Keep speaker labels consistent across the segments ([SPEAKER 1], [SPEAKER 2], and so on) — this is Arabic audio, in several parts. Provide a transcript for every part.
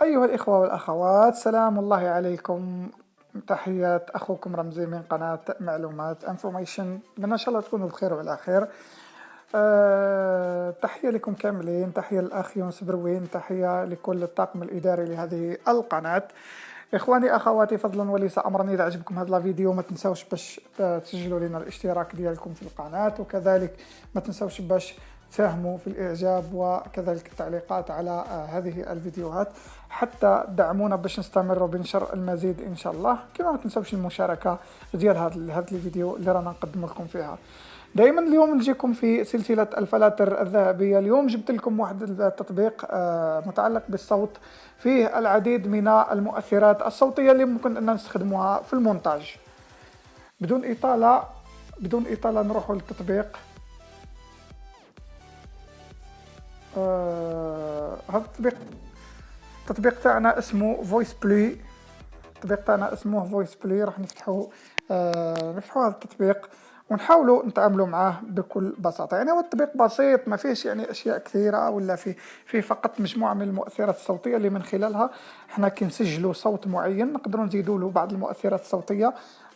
[SPEAKER 1] أيها الإخوة والأخوات، سلام الله عليكم. تحيات أخوكم رمزي من قناة معلومات انفورميشن. إن شاء الله تكونوا بخير وعلى خير. تحية لكم كاملين، تحية للأخ يونس بروين، تحية لكل الطاقم الإداري لهذه القناة. إخواني أخواتي، فضلا وليس أمرا، إذا عجبكم هذا الفيديو ما تنسوش باش تسجلوا لنا الاشتراك ديالكم في القناة، وكذلك ما تنسوش باش تساهموا في الإعجاب وكذلك التعليقات على هذه الفيديوهات حتى دعمونا باش نستمروا بنشر المزيد إن شاء الله. كما ما تنسوش المشاركة ديال هذا الفيديو اللي رانا نقدم لكم فيها. دائما اليوم نجيكم في سلسلة الفلاتر الذهبية. اليوم جبت لكم واحد التطبيق متعلق بالصوت، فيه العديد من المؤثرات الصوتية اللي ممكن أن نستخدمها في المونتاج. بدون إطالة نروح للتطبيق. هذا التطبيق تاعنا اسمه فويس بلي. راح نفتحوا هذا التطبيق ونحاولوا نتعاملوا معاه بكل بساطه. يعني هو التطبيق بسيط، ما فيش يعني اشياء كثيره، ولا فيه فقط مجموعه من المؤثرات الصوتيه اللي من خلالها احنا كنسجلوا صوت معين نقدروا نزيدوا له بعض المؤثرات الصوتيه،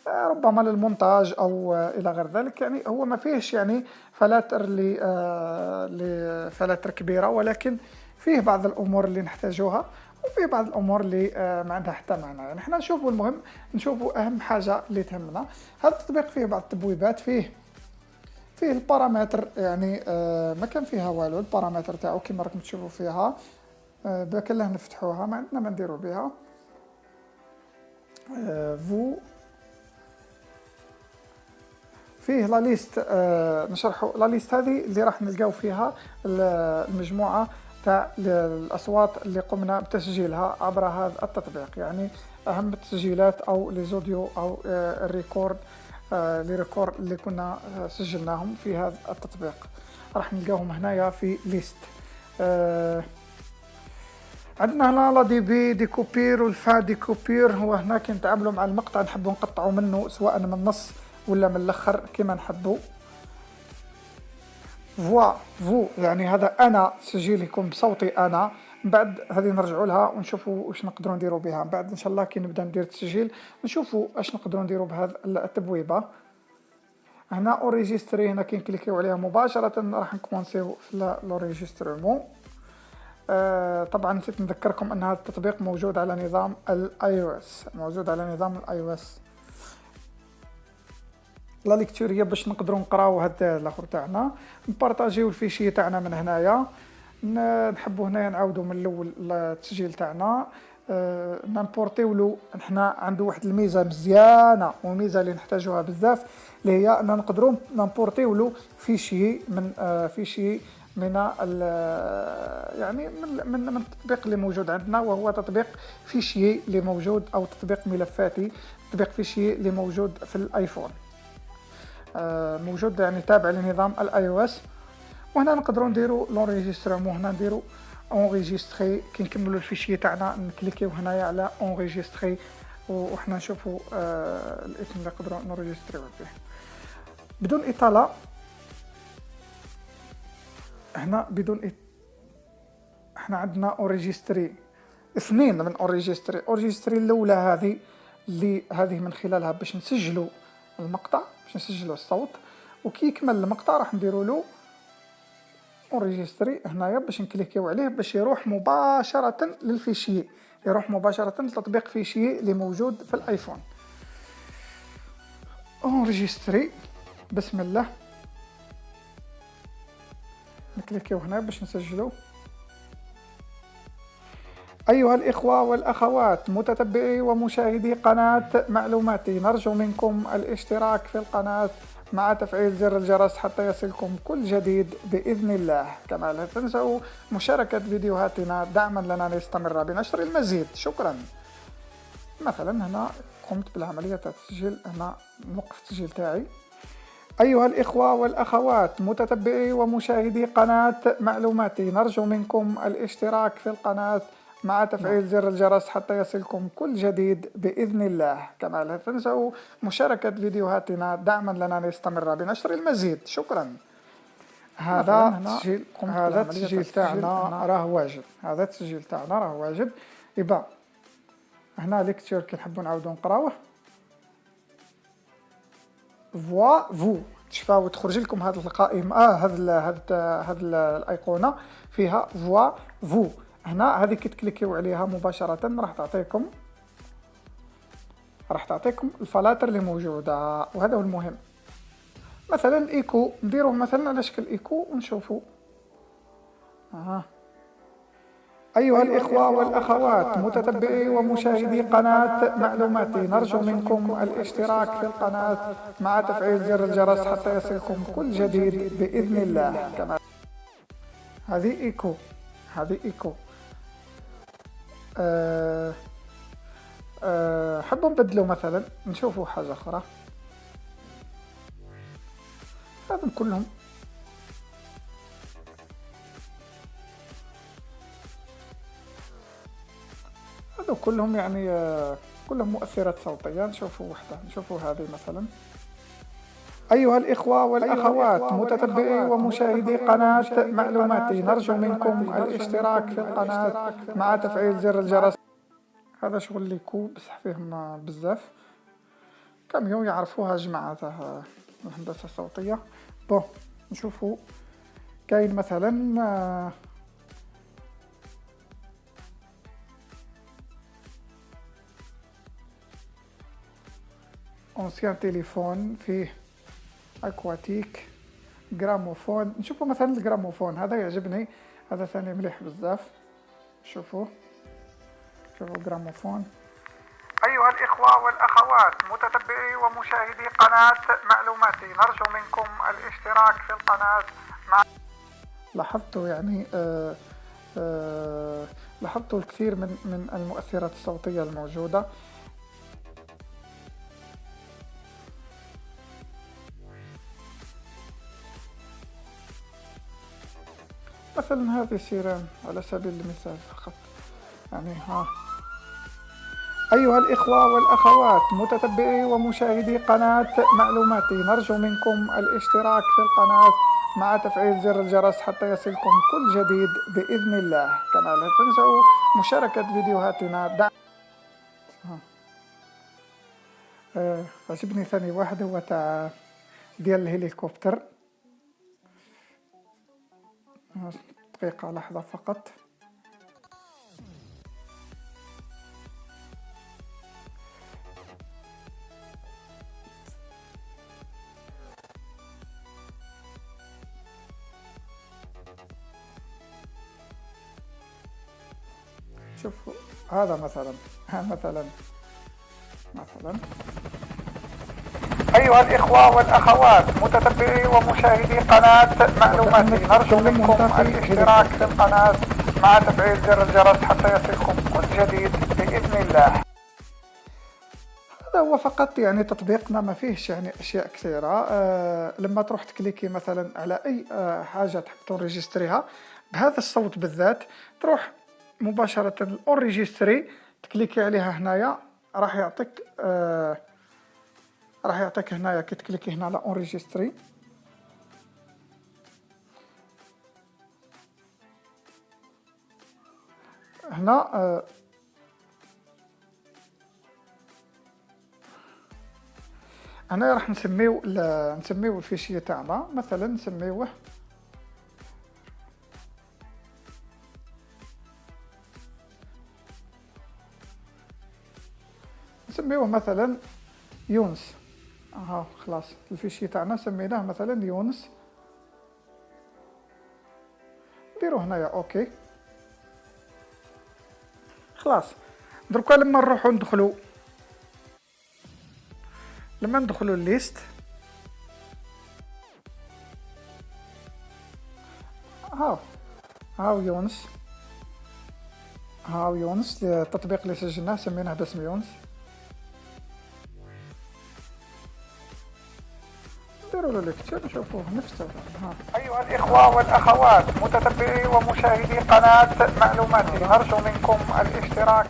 [SPEAKER 1] ربما للمونتاج او الى غير ذلك. يعني هو ما فيهش يعني فلاتر لفلاتر كبيره، ولكن فيه بعض الامور اللي نحتاجوها وفي بعض الامور اللي ما عندها حتى معنى. يعني احنا نشوفوا المهم، نشوفوا اهم حاجه اللي تهمنا. هذا التطبيق فيه بعض التبويبات، فيه البارامتر، يعني ما كان فيها والو. البارامتر تاعو كما راكم تشوفوا فيها، بكله نفتحوها، ما عندنا ما نديروا بها. فو فيه لا ليست، نشرحوا لا ليست هذه اللي راح نلقاو فيها المجموعه تاع الأصوات اللي قمنا بتسجيلها عبر هذا التطبيق. يعني أهم التسجيلات أو ليزوديو أو الريكورد، ريكورد اللي كنا سجلناهم في هذا التطبيق راح نلقاهم هنايا في ليست. عندنا هنا لا دي بي ديكوبير والفا ديكوبير. هو هنا كنتعاملوا مع المقطع نحبوا نقطعوا منه سواء من النص ولا من الاخر كما نحبوا. فو يعني هذا انا تسجيلكم بصوتي انا. من بعد هذه نرجعوا لها ونشوفوا واش نقدروا نديروا بها. من بعد ان شاء الله كي نبدا ندير التسجيل نشوفوا اش نقدروا نديروا بهذه التبويبه. هنا اوريجيستري، هنا كي نكليكيو عليها مباشره راح نكومونسيو في لوريجيسترمون. طبعا نسيت نذكركم ان هذا التطبيق موجود على نظام الاي او اس. لا ليكتوريا باش نقدروا نقراو هذا الاخر تاعنا، نبارطاجيو الفيشي تاعنا من هنايا. نحبوا هنايا نعاودوا من الاول التسجيل تاعنا، نمبورطيو له. حنا عنده واحد الميزه مزيانه والميزه اللي نحتاجوها بزاف، اللي هي ان نقدروا نمبورطيو له فيشي من يعني من التطبيق اللي موجود عندنا، وهو تطبيق فيشي اللي موجود، او تطبيق ملفاتي، تطبيق فيشي اللي موجود في الايفون. موجود يعني تابع لنظام الاي او اس. وهنا نقدروا نديروا لونريجسترمون. هنا نديروا اونريجستري. كي نكملوا الفيشي تاعنا نكليكيو هنايا على اونريجستري وحنا نشوفوا الاسم اللي نقدروا نريجستريو به. بدون اطاله، هنا احنا عندنا اوريجستري اثنين من اوريجستري الاولى هذه من خلالها باش نسجلوا المقطع، باش نسجلوا الصوت. وكي يكمل المقطع راح نديروا له اوريجستري هنايا باش نكليكيو عليه باش يروح مباشره للفيشي، يروح مباشره لتطبيق فيشي اللي موجود في الايفون. اوريجستري، بسم الله، نكليكيو هنا باش نسجلو. أيها الإخوة والأخوات، متتبعي ومشاهدي قناة معلوماتي، نرجو منكم الاشتراك في القناة مع تفعيل زر الجرس حتى يصلكم كل جديد بإذن الله. كما لا تنسوا مشاركة فيديوهاتنا دعما لنا لنستمر بنشر المزيد. شكرا. مثلا هنا قمت بالعملية تاع التسجيل، هنا نوقف التسجيل تاعي. أيها الإخوة والأخوات، متتبعي ومشاهدي قناة معلوماتي، نرجو منكم الاشتراك في القناة مع تفعيل زر الجرس حتى يصلكم كل جديد بإذن الله. كما لا تنسوا مشاركة فيديوهاتنا دعما لنا لنستمر بنشر المزيد. شكرا. هذا التسجيل تاعنا راه واجد. يبقى هنا ليكتور كي نحبوا نعاودو نقراوه فوا فو، تشفاو تخرج لكم هذه القائمه هذه الايقونه فيها فوا فو. هنا هذه كي تكليكيو عليها مباشره راح تعطيكم الفلاتر اللي موجوده، وهذا هو المهم. مثلا ايكو نديروه مثلا على شكل ايكو ونشوفوا. أيها الإخوة والأخوات متتبعي ومشاهدي قناة معلوماتي، نرجو منكم الاشتراك في القناة مع تفعيل زر الجرس حتى يصلكم كل جديد بإذن الله. كما هذه إيكو حبوا نبدلوا مثلا نشوفوا حاجة أخرى. هذم كلهم هذو كلهم يعني كلهم مؤثرات صوتية. نشوفوا وحدة، نشوفوا هذه مثلا. أيها الإخوة والأخوات متتبعي ومشاهدي قناة معلوماتي، نرجو منكم الاشتراك في القناة مع تفعيل زر الجرس. هذا شغل ليكو بصح فيهم بزاف كاميو يعرفوها جماعة تاع الهندسة الصوتية. بون نشوفوا كاين مثلا اونسيان تليفون فيه اكواتيك جراموفون. نشوفوا مثلا الجراموفون هذا يعجبني، هذا ثاني مليح بزاف. شوفوا جراموفون. أيها الإخوة والأخوات متتبعي ومشاهدي قناة معلوماتي، نرجو منكم الاشتراك في القناة لاحظتوا يعني لاحظتوا الكثير من المؤثرات الصوتية الموجودة. مثلا هذه سيران على سبيل المثال فقط يعني. أيها الإخوة والأخوات متتبعي ومشاهدي قناة معلوماتي، نرجو منكم الاشتراك في القناة مع تفعيل زر الجرس حتى يصلكم كل جديد بإذن الله. كما لا تنسوا مشاركة فيديوهاتنا. عجبني ثاني واحد هو تاع ديال الهليكوبتر. دقيقة لحظة فقط. شوفوا هذا مثلا أيها الإخوة والأخوات متتبعي ومشاهدي قناة معلوماتي، نرجو منكم الاشتراك في القناة مع تفعيل زر الجرس حتى يصلكم كل جديد بإذن الله. هذا هو فقط يعني تطبيقنا، ما فيهش يعني أشياء كثيرة. لما تروح تكليكي مثلا على أي حاجة تحب توريجستريها بهذا الصوت بالذات، تروح مباشرة الأوريجستري تكليكي عليها هنايا، راح يعطيك هنايا كي تكليكي هنا على أوريجستري. هنا هنا راح نسميو الفيشيه تاعنا مثلا، نسميوه مثلا يونس. خلاص الفيشي تاعنا سميناه مثلا يونس. نديرو هنايا اوكي. خلاص دركا لما نروحو ندخلو الليست. هاو يونس التطبيق اللي سجلناه سميناه باسم يونس. نديرو له ليكتشر نشوفوه نفسه. أيها الإخوة والأخوات متتبعي ومشاهدي قناة معلوماتي، نرجو منكم الاشتراك.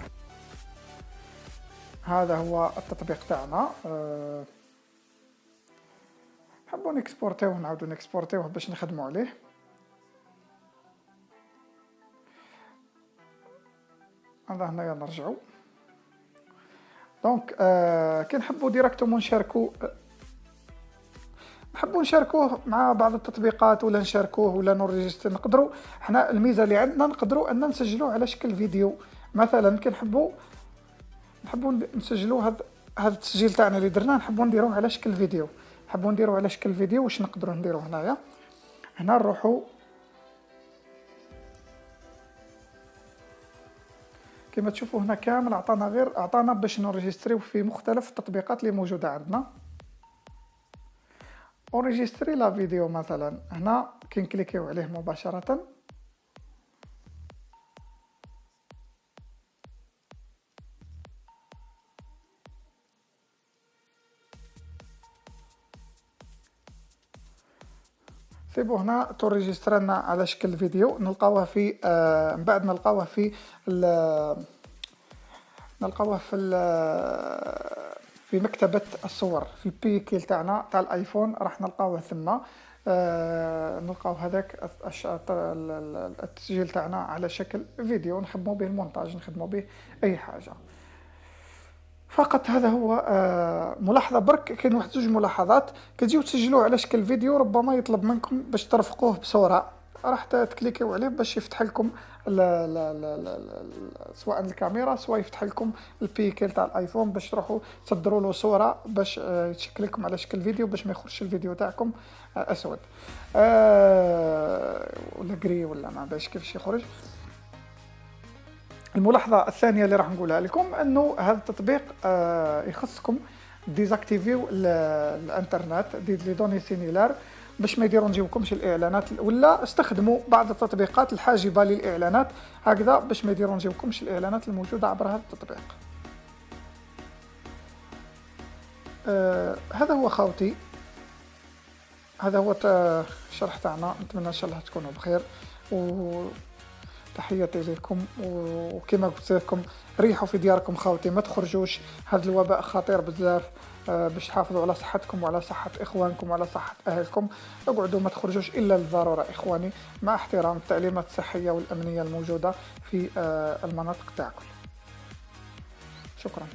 [SPEAKER 1] هذا هو التطبيق تاعنا. حبوا نكسبورتيوه، نعاودو نكسبورتيوه باش نخدمو عليه. هذا هنايا نرجعو. دونك كي نحبوا ديراكتومون نحبوا نشاركوه مع بعض التطبيقات، ولا نشاركوه ولا نوريجستر، نقدروا حنا الميزه اللي عندنا نقدروا ان نسجلوه على شكل فيديو. مثلا كي نحبوا نسجلوا هذا التسجيل تاعنا اللي درناه، نحبوا نديروه على شكل فيديو. نحبوا نديروه على شكل فيديو، واش نقدروا نديروا هنايا؟ هنا نروحوا كما تشوفوا هنا كامل عطانا باش نوريجستريو في مختلف التطبيقات اللي موجوده عندنا. اوريجستري لا فيديو مثلا، هنا كي نكليكيو عليه مباشره سيبو هنا توريجستر لنا على شكل فيديو. نلقاوه في من بعد نلقاوه في في مكتبة الصور في البيكيل تاعنا تاع الايفون، راح نلقاوه ثم نلقاو هذاك التسجيل تاعنا على شكل فيديو، نخدمو به المونتاج، نخدمو به اي حاجة. فقط هذا هو. ملاحظة برك، كاين واحد زوج ملاحظات. كتجيو تسجلوه على شكل فيديو ربما يطلب منكم باش ترفقوه بصورة، راح تكليكيو عليه باش يفتح لكم سواء الكاميرا سواء يفتح لكم البيكيل تاع الايفون باش تروحوا تصدروا له صورة باش يتشكل لكم على شكل فيديو، باش ما يخرجش الفيديو تاعكم اسود ولا قري ولا ما باش كيفاش يخرج. الملاحظة الثانية اللي راح نقولها لكم انه هذا التطبيق يخصكم ديزاكتيفيو الانترنت لي دوني سينيلار باش ما يديرونجيوكمش الاعلانات، ولا استخدموا بعض التطبيقات الحاجبة للاعلانات هكذا باش ما يديرونجيوكمش الاعلانات الموجودة عبر هذا التطبيق. هذا هو خوتي، هذا هو الشرح تاعنا. نتمنى ان شاء الله تكونوا بخير، تحياتي لكم. وكما قلت لكم ريحوا في دياركم خوتي، ما تخرجوش، هذا الوباء خطير بزاف. باش تحافظوا على صحتكم وعلى صحة إخوانكم وعلى صحة أهلكم، اقعدوا ما تخرجوش إلا للضرورة إخواني، مع احترام التعليمات الصحية والأمنية الموجودة في المناطق تاعكم. شكرا.